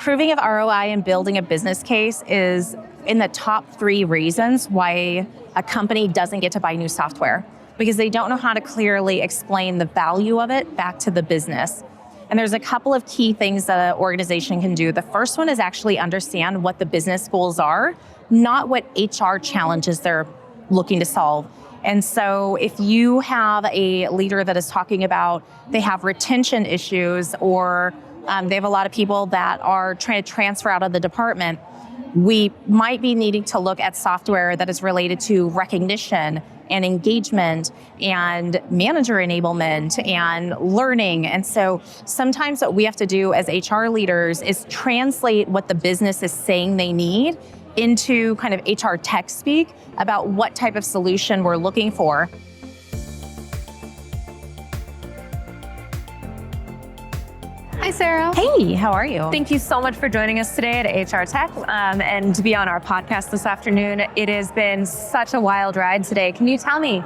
Proving of ROI and building a business case is in the top 3 reasons why a company doesn't get to buy new software, because they don't know how to clearly explain the value of it back to the business. And there's a couple of key things that an organization can do. The first one is actually understand what the business goals are, not what HR challenges they're looking to solve. And so if you have a leader that is talking about they have retention issues, or they have a lot of people that are trying to transfer out of the department, we might be needing to look at software that is related to recognition and engagement and manager enablement and learning. And so sometimes what we have to do as HR leaders is translate what the business is saying they need into kind of HR tech speak about what type of solution we're looking for. Hi, Sarah. Hey, how are you? Thank you so much for joining us today at HR Tech and to be on our podcast this afternoon. It has been such a wild ride today. Can you tell me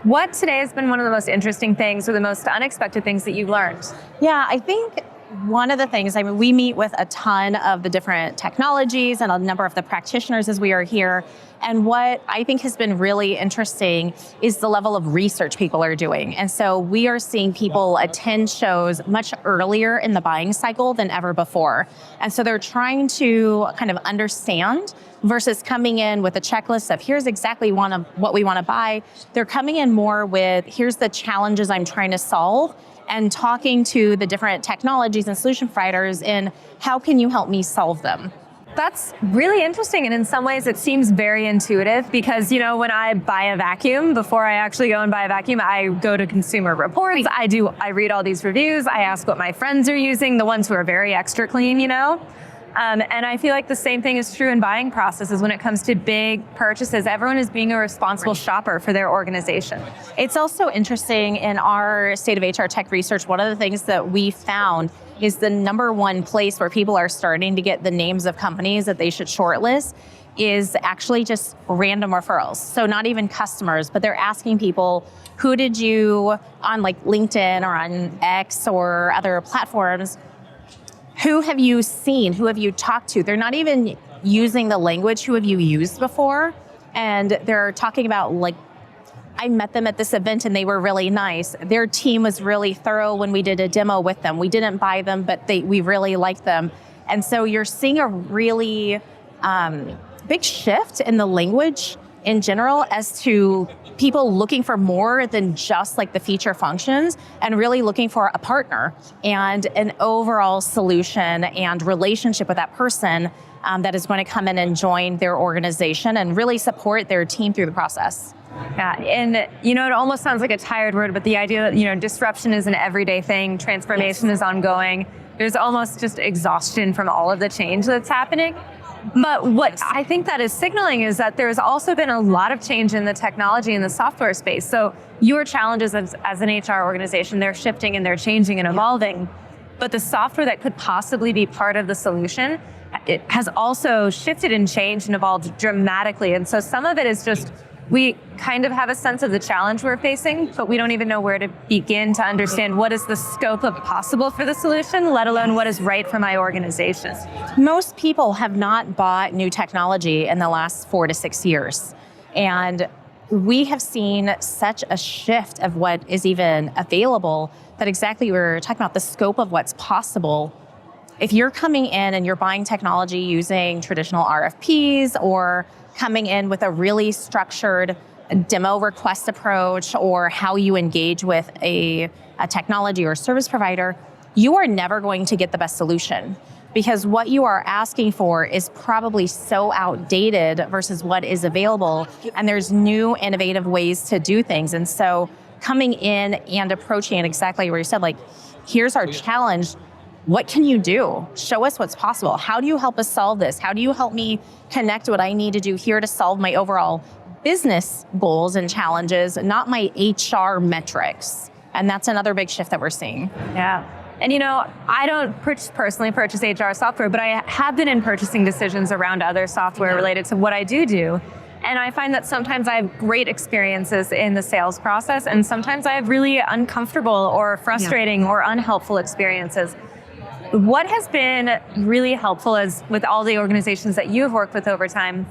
what today has been one of the most interesting things or the most unexpected things that you've learned? Yeah, I think one of the things, we meet with a ton of the different technologies and a number of the practitioners as we are here. And what I think has been really interesting is the level of research people are doing. And so we are seeing people attend shows much earlier in the buying cycle than ever before. And so they're trying to kind of understand versus coming in with a checklist of here's exactly what we want to buy. They're coming in more with here's the challenges I'm trying to solve, and talking to the different technologies and solution providers in how can you help me solve them. That's really interesting, and in some ways it seems very intuitive because, when I buy a vacuum, before I actually go and buy a vacuum, I go to consumer reports, I read all these reviews, I ask what my friends are using, the ones who are very extra clean, And I feel like the same thing is true in buying processes when it comes to big purchases. Everyone is being a responsible shopper for their organization. It's also interesting in our state of HR tech research, one of the things that we found is the number one place where people are starting to get the names of companies that they should shortlist is actually just random referrals. So not even customers, but they're asking people, who did you on like LinkedIn or on X or other platforms, who have you seen? Who have you talked to? They're not even using the language, who have you used before? And they're talking about like, I met them at this event and they were really nice. Their team was really thorough when we did a demo with them. We didn't buy them, but we really liked them. And so you're seeing a really big shift in the language in general as to people looking for more than just like the feature functions and really looking for a partner and an overall solution and relationship with that person that is going to come in and join their organization and really support their team through the process. Yeah, and it almost sounds like a tired word, but the idea that, disruption is an everyday thing, transformation is ongoing. There's almost just exhaustion from all of the change that's happening. But what I think that is signaling is that there's also been a lot of change in the technology and the software space. So your challenges as an HR organization, they're shifting and they're changing and evolving. But the software that could possibly be part of the solution, it has also shifted and changed and evolved dramatically. And so some of it is just, we kind of have a sense of the challenge we're facing, but we don't even know where to begin to understand what is the scope of possible for the solution, let alone what is right for my organization. Most people have not bought new technology in the last 4 to 6 years. And we have seen such a shift of what is even available that exactly we were talking about the scope of what's possible. If you're coming in and you're buying technology using traditional RFPs or coming in with a really structured demo request approach or how you engage with a technology or service provider, you are never going to get the best solution because what you are asking for is probably so outdated versus what is available, and there's new innovative ways to do things. And so coming in and approaching it exactly where you said, like, here's our challenge. What can you do? Show us what's possible. How do you help us solve this? How do you help me connect what I need to do here to solve my overall business goals and challenges, not my HR metrics? And that's another big shift that we're seeing. Yeah. And I don't personally purchase HR software, but I have been in purchasing decisions around other software related to what I do. And I find that sometimes I have great experiences in the sales process, and sometimes I have really uncomfortable or frustrating or unhelpful experiences. What has been really helpful is with all the organizations that you've worked with over time,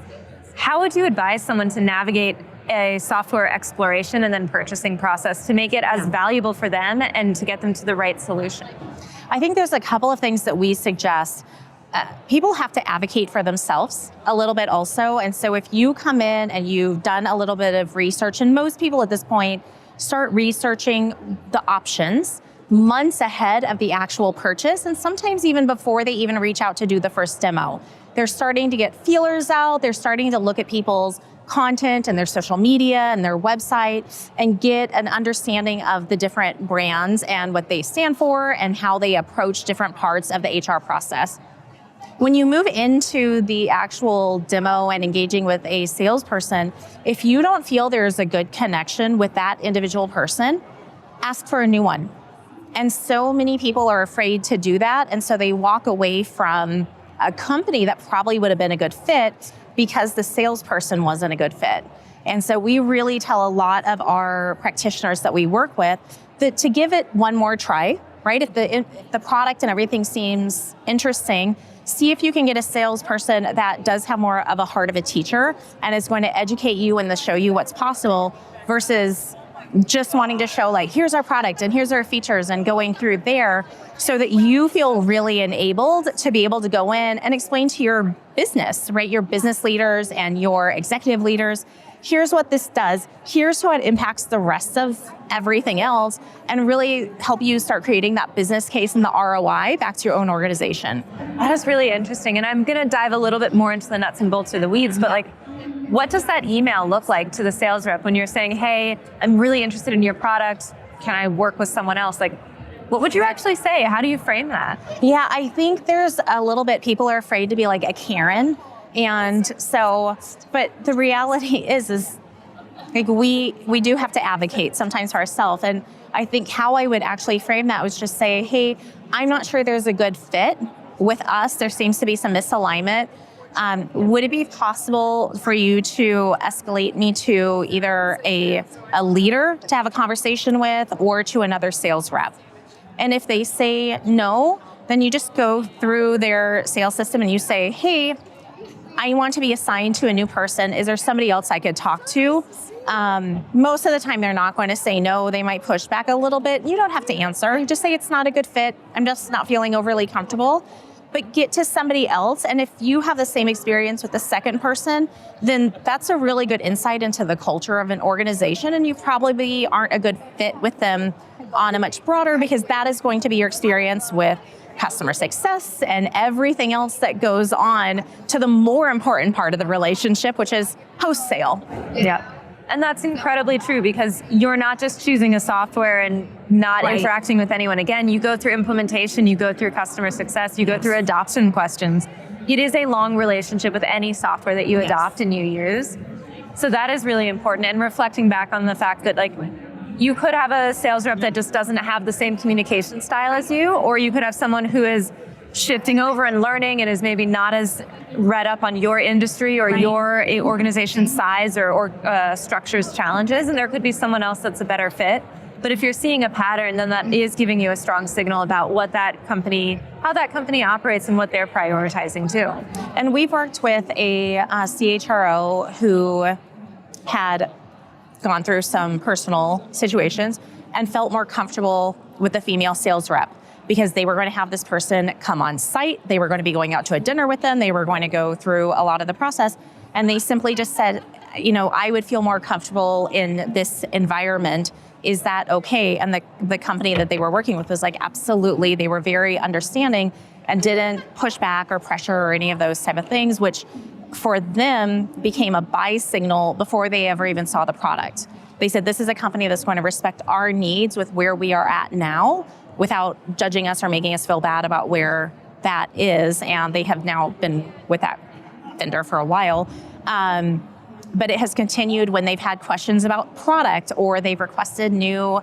how would you advise someone to navigate a software exploration and then purchasing process to make it as valuable for them and to get them to the right solution? I think there's a couple of things that we suggest. People have to advocate for themselves a little bit also. And so if you come in and you've done a little bit of research, and most people at this point start researching the options months ahead of the actual purchase, and sometimes even before they even reach out to do the first demo. They're starting to get feelers out. They're starting to look at people's content and their social media and their website and get an understanding of the different brands and what they stand for and how they approach different parts of the HR process. When you move into the actual demo and engaging with a salesperson, if you don't feel there's a good connection with that individual person, ask for a new one. And so many people are afraid to do that. And so they walk away from a company that probably would have been a good fit because the salesperson wasn't a good fit. And so we really tell a lot of our practitioners that we work with that to give it one more try, right? If the product and everything seems interesting, see if you can get a salesperson that does have more of a heart of a teacher and is going to educate you and to show you what's possible versus just wanting to show like, here's our product and here's our features and going through there so that you feel really enabled to be able to go in and explain to your business, right? Your business leaders and your executive leaders, here's what this does, here's how it impacts the rest of everything else, and really help you start creating that business case and the ROI back to your own organization. That is really interesting. And I'm going to dive a little bit more into the nuts and bolts of the weeds, but like, what does that email look like to the sales rep when you're saying, hey, I'm really interested in your product. Can I work with someone else? Like, what would you actually say? How do you frame that? Yeah, I think there's a little bit, people are afraid to be like a Karen. And so, but the reality is like we do have to advocate sometimes for ourselves. And I think how I would actually frame that was just say, hey, I'm not sure there's a good fit with us. There seems to be some misalignment. Would it be possible for you to escalate me to either a leader to have a conversation with or to another sales rep? And if they say no, then you just go through their sales system and you say, hey, I want to be assigned to a new person. Is there somebody else I could talk to? Most of the time, they're not going to say no. They might push back a little bit. You don't have to answer. You just say it's not a good fit. I'm just not feeling overly comfortable. But get to somebody else. And if you have the same experience with the second person, then that's a really good insight into the culture of an organization. And you probably aren't a good fit with them on a much broader, because that is going to be your experience with customer success and everything else that goes on to the more important part of the relationship, which is post-sale. Yeah. And that's incredibly true, because you're not just choosing a software and not interacting with anyone again. You go through implementation, you go through customer success, you go through adoption questions. It is a long relationship with any software that you adopt and you use. So that is really important. And reflecting back on the fact that like you could have a sales rep that just doesn't have the same communication style as you, or you could have someone who is shifting over and learning and is maybe not as read up on your industry or your organization's size or structures challenges, and there could be someone else that's a better fit. But if you're seeing a pattern, then that is giving you a strong signal about what that company, how that company operates and what they're prioritizing too. And we've worked with a CHRO who had gone through some personal situations and felt more comfortable with the female sales rep, because they were going to have this person come on site. They were going to be going out to a dinner with them. They were going to go through a lot of the process. And they simply just said, you know, I would feel more comfortable in this environment. Is that okay? And the company that they were working with was like, absolutely. They were very understanding and didn't push back or pressure or any of those type of things, which for them became a buy signal before they ever even saw the product. They said, this is a company that's going to respect our needs with where we are at now, without judging us or making us feel bad about where that is. And they have now been with that vendor for a while. But it has continued when they've had questions about product or they've requested new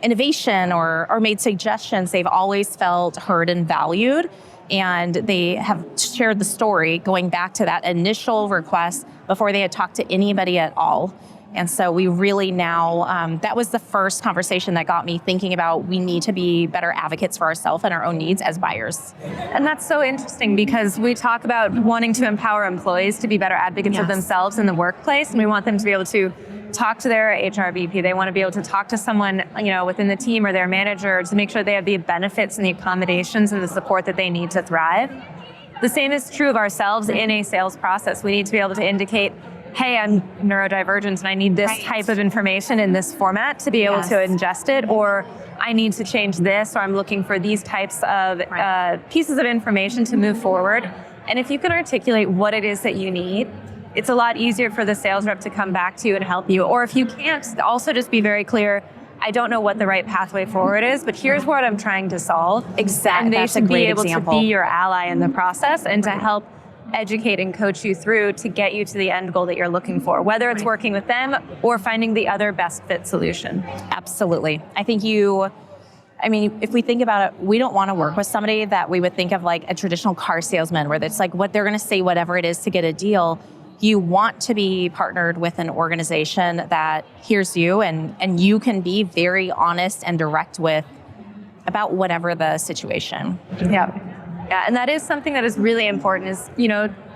innovation or made suggestions. They've always felt heard and valued. And they have shared the story going back to that initial request before they had talked to anybody at all. And so we really now, that was the first conversation that got me thinking about we need to be better advocates for ourselves and our own needs as buyers. And that's so interesting because we talk about wanting to empower employees to be better advocates of themselves in the workplace, and we want them to be able to talk to their HR VP. They want to be able to talk to someone, within the team or their manager to make sure they have the benefits and the accommodations and the support that they need to thrive. The same is true of ourselves in a sales process. We need to be able to indicate, hey, I'm neurodivergent and I need this type of information in this format to be able to ingest it, or I need to change this, or I'm looking for these types of pieces of information to move forward. And if you can articulate what it is that you need, it's a lot easier for the sales rep to come back to you and help you. Or if you can't, also just be very clear, I don't know what the right pathway forward is, but here's what I'm trying to solve. Exactly. And they That's a should be great able example. to be your ally in the process and to help educate and coach you through to get you to the end goal that you're looking for, whether it's working with them or finding the other best fit solution. Absolutely. I think if we think about it, we don't want to work with somebody that we would think of like a traditional car salesman where it's like what they're going to say, whatever it is to get a deal. You want to be partnered with an organization that hears you and you can be very honest and direct with about whatever the situation. Yeah, and that is something that is really important is,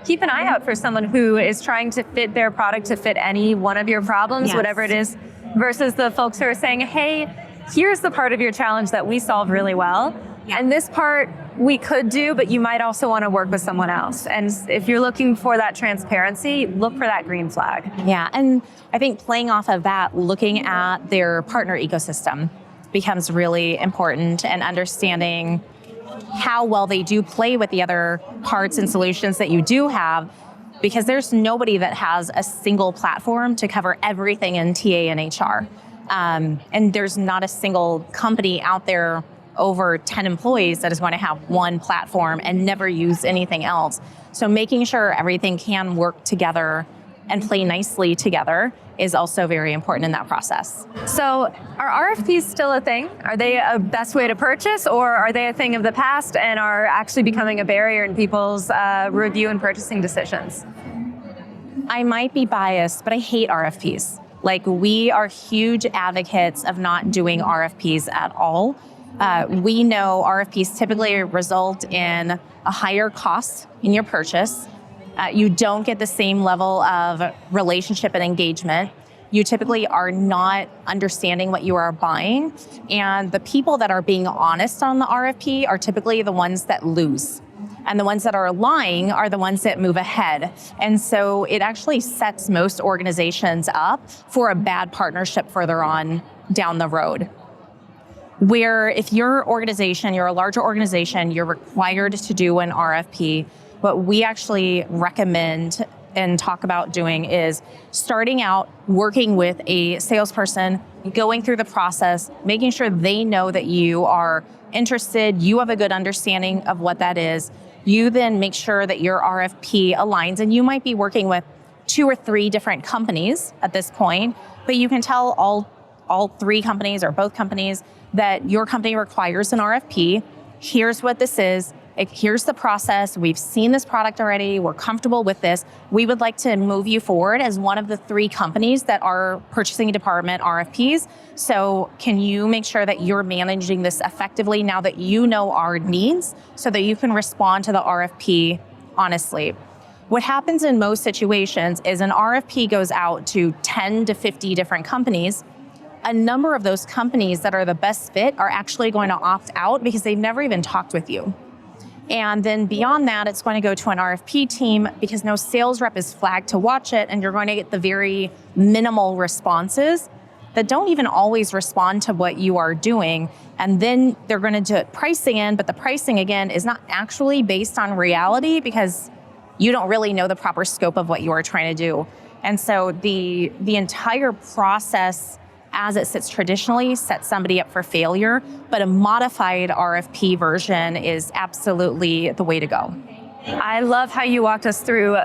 keep an eye out for someone who is trying to fit their product to fit any one of your problems, whatever it is, versus the folks who are saying, hey, here's the part of your challenge that we solve really well. And this part we could do, but you might also want to work with someone else. And if you're looking for that transparency, look for that green flag. Yeah, and I think playing off of that, looking at their partner ecosystem becomes really important, and understanding how well they do play with the other parts and solutions that you do have, because there's nobody that has a single platform to cover everything in TA and HR. And there's not a single company out there over 10 employees that is going to have one platform and never use anything else. So making sure everything can work together and play nicely together is also very important in that process. So are RFPs still a thing? Are they a best way to purchase, or are they a thing of the past and are actually becoming a barrier in people's review and purchasing decisions? I might be biased, but I hate RFPs. Like, we are huge advocates of not doing RFPs at all. We know RFPs typically result in a higher cost in your purchase. You don't get the same level of relationship and engagement. You typically are not understanding what you are buying. And the people that are being honest on the RFP are typically the ones that lose. And the ones that are lying are the ones that move ahead. And so it actually sets most organizations up for a bad partnership further on down the road. Where if your organization, you're a larger organization, you're required to do an RFP, what we actually recommend and talk about doing is starting out working with a salesperson, going through the process, making sure they know that you are interested, you have a good understanding of what that is. You then make sure that your RFP aligns, and you might be working with 2 or 3 different companies at this point, but you can tell all 3 companies or both companies that your company requires an RFP. Here's what this is. Here's the process. We've seen this product already. We're comfortable with this. We would like to move you forward as one of the 3 companies that are purchasing department RFPs. So can you make sure that you're managing this effectively now that you know our needs so that you can respond to the RFP honestly? What happens in most situations is an RFP goes out to 10 to 50 different companies. A number of those companies that are the best fit are actually going to opt out because they've never even talked with you. And then beyond that, it's going to go to an RFP team because no sales rep is flagged to watch it, and you're going to get the very minimal responses that don't even always respond to what you are doing. And then they're going to do pricing in, but the pricing, again, is not actually based on reality because you don't really know the proper scope of what you are trying to do. And so the entire process as it sits traditionally sets somebody up for failure, but a modified RFP version is absolutely the way to go. I love how you walked us through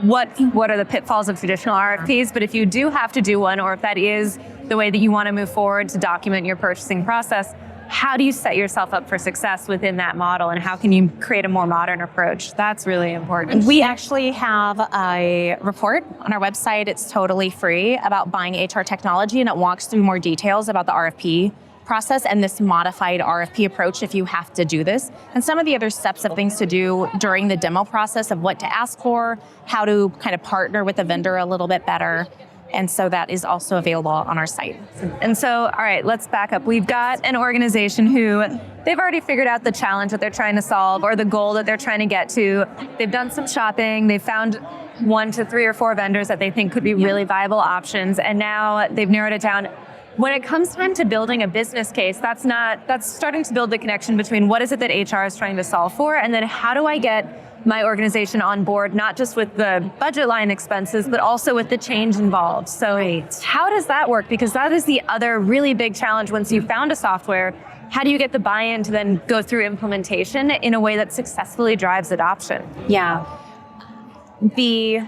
what are the pitfalls of traditional RFPs, but if you do have to do one, or if that is the way that you want to move forward to document your purchasing process, how do you set yourself up for success within that model, and how can you create a more modern approach? That's really important. We actually have a report on our website. It's totally free about buying HR technology, and it walks through more details about the RFP process and this modified RFP approach if you have to do this, and some of the other steps of things to do during the demo process of what to ask for, how to kind of partner with the vendor a little bit better. And so that is also available on our site. And so, all right, let's back up. We've got an organization who they've already figured out the challenge that they're trying to solve or the goal that they're trying to get to. They've done some shopping. They've found 1 to 3 or 4 vendors that they think could be really viable options. And now they've narrowed it down. When it comes time to building a business case, that's starting to build the connection between what is it that HR is trying to solve for, and then how do I get my organization on board, not just with the budget line expenses, but also with the change involved. So how does that work? Because that is the other really big challenge once you've found a software. How do you get the buy-in to then go through implementation in a way that successfully drives adoption? Yeah. The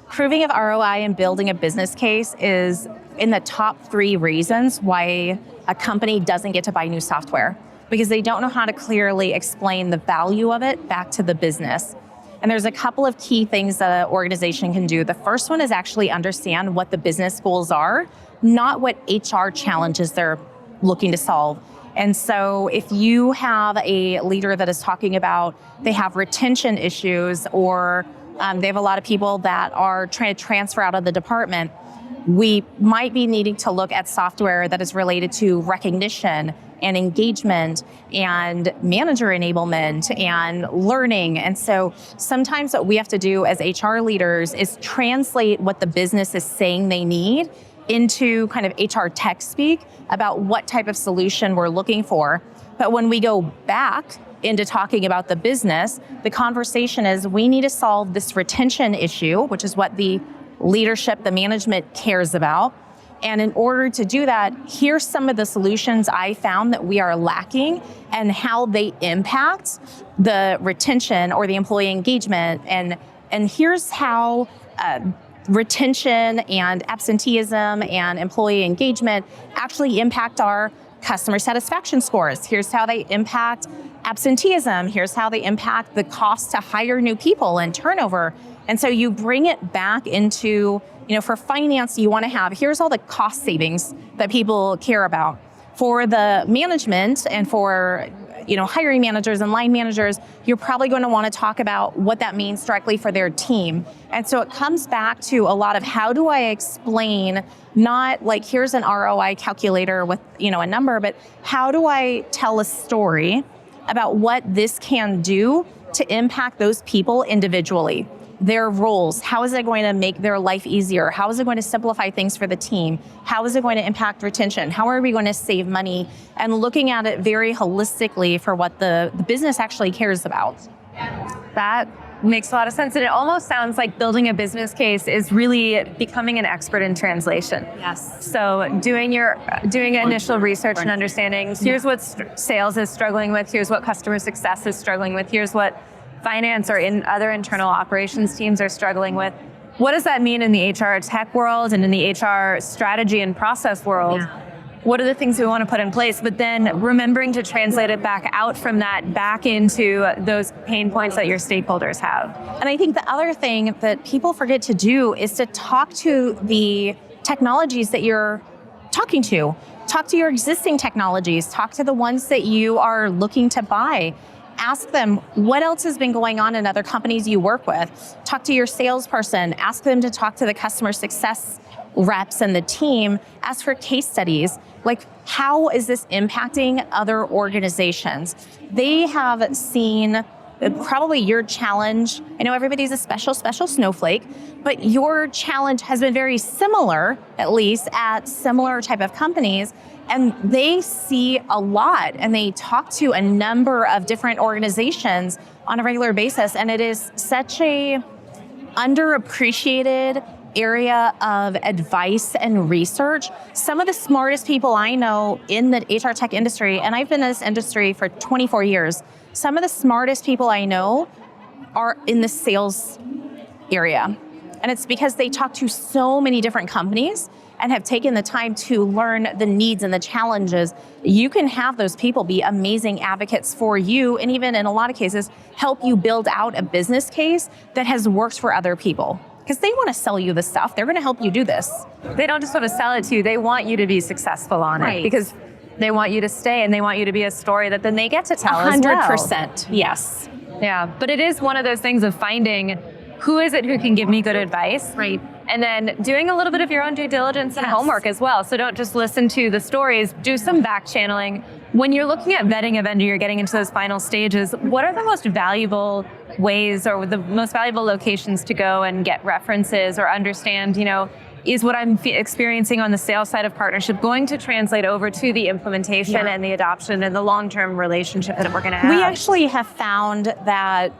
proving of ROI and building a business case is in the top 3 reasons why a company doesn't get to buy new software, because they don't know how to clearly explain the value of it back to the business. And there's a couple of key things that an organization can do. The first one is actually understand what the business goals are, not what HR challenges they're looking to solve. And so if you have a leader that is talking about they have retention issues, or they have a lot of people that are trying to transfer out of the department, we might be needing to look at software that is related to recognition and engagement and manager enablement and learning. And so sometimes what we have to do as HR leaders is translate what the business is saying they need into kind of HR tech speak about what type of solution we're looking for. But when we go back into talking about the business, the conversation is we need to solve this retention issue, which is what the leadership, the management cares about. And in order to do that, here's some of the solutions I found that we are lacking and how they impact the retention or the employee engagement. And here's how retention and absenteeism and employee engagement actually impact our customer satisfaction scores. Here's how they impact absenteeism. Here's how they impact the cost to hire new people and turnover. And so you bring it back into, for finance, you want to have, here's all the cost savings that people care about. For the management and for, hiring managers and line managers, you're probably going to want to talk about what that means directly for their team. And so it comes back to a lot of how do I explain, not like here's an ROI calculator with, a number, but how do I tell a story about what this can do to impact those people individually? Their roles, how is it going to make their life easier? How is it going to simplify things for the team? How is it going to impact retention? How are we going to save money? And looking at it very holistically for what the business actually cares about. That makes a lot of sense. And it almost sounds like building a business case is really becoming an expert in translation. Yes. So doing initial research and understanding, here's what sales is struggling with, here's what customer success is struggling with, here's what finance or in other internal operations teams are struggling with. What does that mean in the HR tech world and in the HR strategy and process world? Yeah. What are the things we want to put in place? But then remembering to translate it back out from that back into those pain points that your stakeholders have. And I think the other thing that people forget to do is to talk to the technologies that you're talking to. Talk to your existing technologies. Talk to the ones that you are looking to buy. Ask them what else has been going on in other companies you work with. Talk to your salesperson. Ask them to talk to the customer success reps and the team. Ask for case studies. Like, how is this impacting other organizations? They have seen probably your challenge. I know everybody's a special snowflake, but your challenge has been very similar, at least at similar type of companies. And they see a lot and they talk to a number of different organizations on a regular basis. And it is such a underappreciated area of advice and research. Some of the smartest people I know in the HR tech industry, and I've been in this industry for 24 years, some of the smartest people I know are in the sales area. And it's because they talk to so many different companies and have taken the time to learn the needs and the challenges, you can have those people be amazing advocates for you, and even in a lot of cases, help you build out a business case that has worked for other people. Because they want to sell you the stuff. They're going to help you do this. They don't just want to sell it to you. They want you to be successful on it because they want you to stay and they want you to be a story that then they get to tell 100%. Yes. Yeah. But it is one of those things of finding who is it who can give me good advice. Right. And then doing a little bit of your own due diligence and homework as well. So don't just listen to the stories, do some back channeling. When you're looking at vetting a vendor, you're getting into those final stages, what are the most valuable ways or the most valuable locations to go and get references or understand, is what I'm experiencing on the sales side of partnership going to translate over to the implementation and the adoption and the long-term relationship that we're going to have? We actually have found that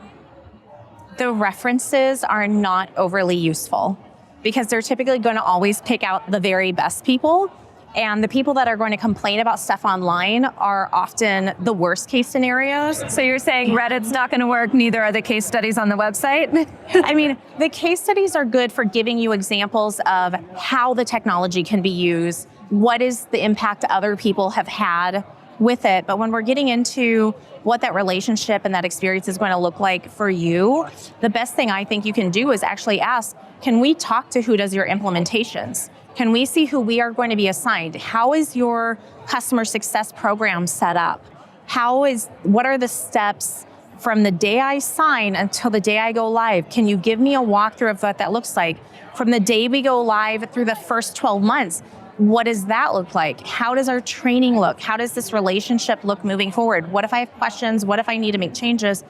the references are not overly useful because they're typically going to always pick out the very best people. And the people that are going to complain about stuff online are often the worst case scenarios. So you're saying Reddit's not going to work, neither are the case studies on the website? I mean, the case studies are good for giving you examples of how the technology can be used, what is the impact other people have had with it. But when we're getting into what that relationship and that experience is going to look like for you, the best thing I think you can do is actually ask, can we talk to who does your implementations? Can we see who we are going to be assigned? How is your customer success program set up? What are the steps from the day I sign until the day I go live? Can you give me a walkthrough of what that looks like? From the day we go live through the first 12 months, what does that look like? How does our training look? How does this relationship look moving forward? What if I have questions? What if I need to make changes?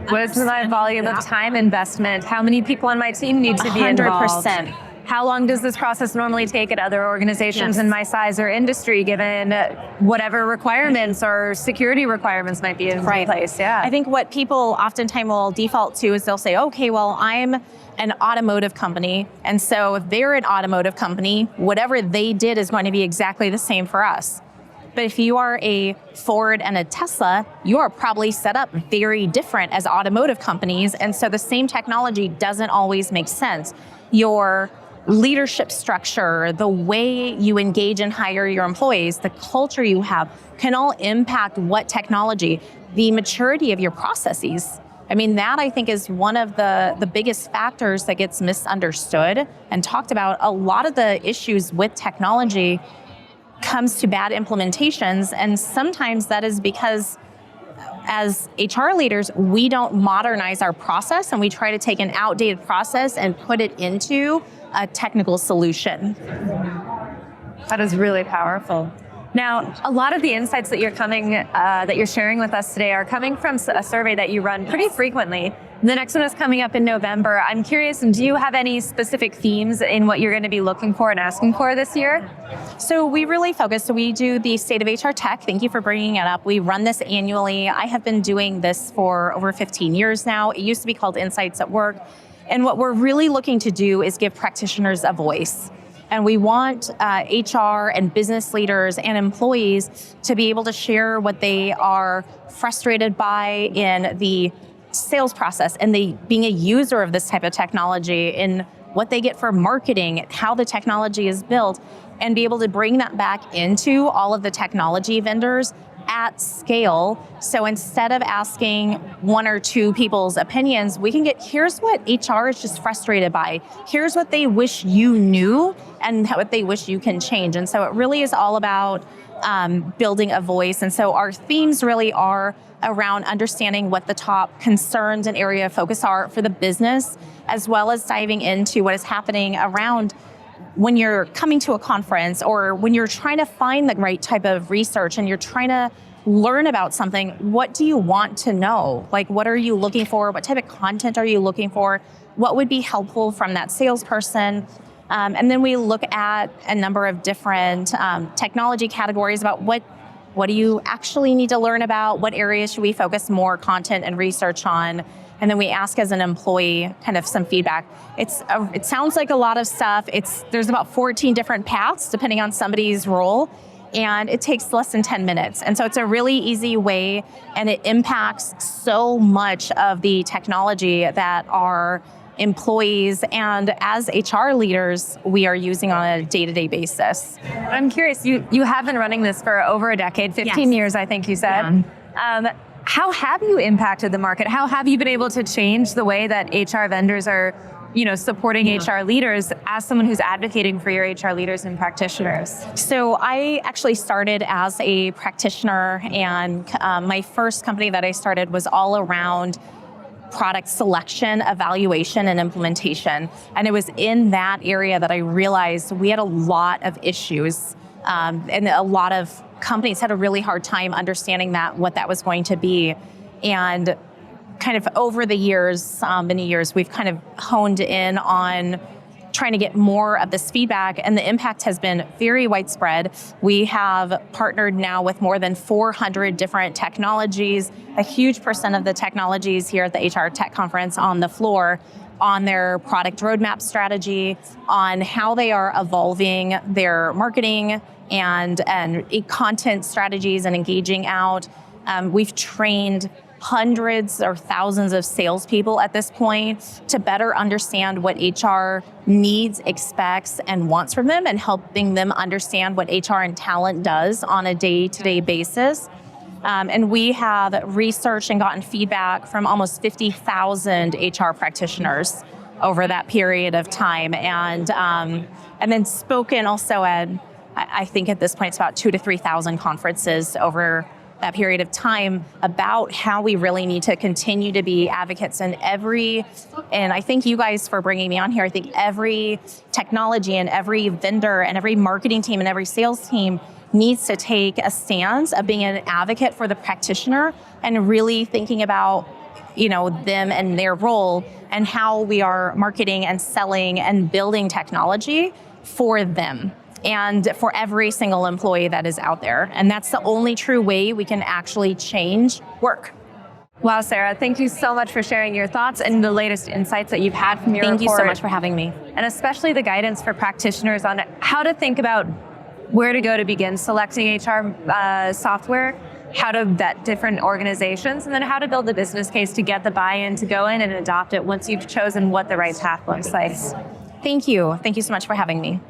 What is my volume of time investment? How many people on my team need to be involved? 100%. How long does this process normally take at other organizations in my size or industry, given whatever requirements or security requirements might be in place? Yeah. I think what people oftentimes will default to is they'll say, okay, well, I'm an automotive company. And so if they're an automotive company, whatever they did is going to be exactly the same for us. But if you are a Ford and a Tesla, you are probably set up very different as automotive companies. And so the same technology doesn't always make sense. Your leadership structure, the way you engage and hire your employees, the culture you have can all impact what technology, the maturity of your processes. I mean, that I think is one of the biggest factors that gets misunderstood and talked about. A lot of the issues with technology comes to bad implementations, and sometimes that is because as HR leaders, we don't modernize our process and we try to take an outdated process and put it into a technical solution. That is really powerful. Now, a lot of the insights that you're sharing with us today are coming from a survey that you run pretty frequently. The next one is coming up in November. I'm curious, do you have any specific themes in what you're going to be looking for and asking for this year? So we really focus. So we do the State of HR Tech. Thank you for bringing it up. We run this annually. I have been doing this for over 15 years now. It used to be called Insights at Work. And what we're really looking to do is give practitioners a voice. And we want HR and business leaders and employees to be able to share what they are frustrated by in the sales process and being a user of this type of technology, in what they get for marketing, how the technology is built, and be able to bring that back into all of the technology vendors at scale. So instead of asking one or two people's opinions, we can get, here's what HR is just frustrated by. Here's what they wish you knew and what they wish you can change. And so it really is all about building a voice. And so our themes really are around understanding what the top concerns and area of focus are for the business, as well as diving into what is happening around when you're coming to a conference or when you're trying to find the right type of research and you're trying to learn about something. What do you want to know? Like, what are you looking for? What type of content are you looking for? What would be helpful from that salesperson? And then we look at a number of different technology categories about what do you actually need to learn about? What areas should we focus more content and research on? And then we ask as an employee kind of some feedback. It sounds like a lot of stuff. There's about 14 different paths depending on somebody's role, and it takes less than 10 minutes. And so it's a really easy way, and it impacts so much of the technology that our employees, and as HR leaders, we are using on a day-to-day basis. I'm curious, you have been running this for over a decade, 15 Yes. years, I think you said. How have you impacted the market? How have you been able to change the way that HR vendors are, supporting HR leaders as someone who's advocating for your HR leaders and practitioners? So I actually started as a practitioner, and my first company that I started was all around product selection, evaluation, and implementation. And it was in that area that I realized we had a lot of issues, and a lot of companies had a really hard time understanding what that was going to be. And kind of over the years, many years, we've kind of honed in on trying to get more of this feedback, and the impact has been very widespread. We have partnered now with more than 400 different technologies, a huge percent of the technologies here at the HR Tech Conference on the floor, on their product roadmap strategy, on how they are evolving their marketing and content strategies and engaging out. We've trained hundreds or thousands of salespeople at this point to better understand what HR needs, expects, and wants from them, and helping them understand what HR and talent does on a day-to-day basis. And we have researched and gotten feedback from almost 50,000 HR practitioners over that period of time. And then spoken also at, I think at this point, it's about 2,000 to 3,000 conferences over that period of time about how we really need to continue to be advocates and I thank you guys for bringing me on here. I think every technology and every vendor and every marketing team and every sales team needs to take a stance of being an advocate for the practitioner and really thinking about them and their role and how we are marketing and selling and building technology for them and for every single employee that is out there. And that's the only true way we can actually change work. Wow, Sarah, thank you so much for sharing your thoughts and the latest insights that you've had from your report. Thank you so much for having me. And especially the guidance for practitioners on how to think about where to go to begin selecting HR software, how to vet different organizations, and then how to build a business case to get the buy-in to go in and adopt it once you've chosen what the right path looks like. Thank you. Thank you so much for having me.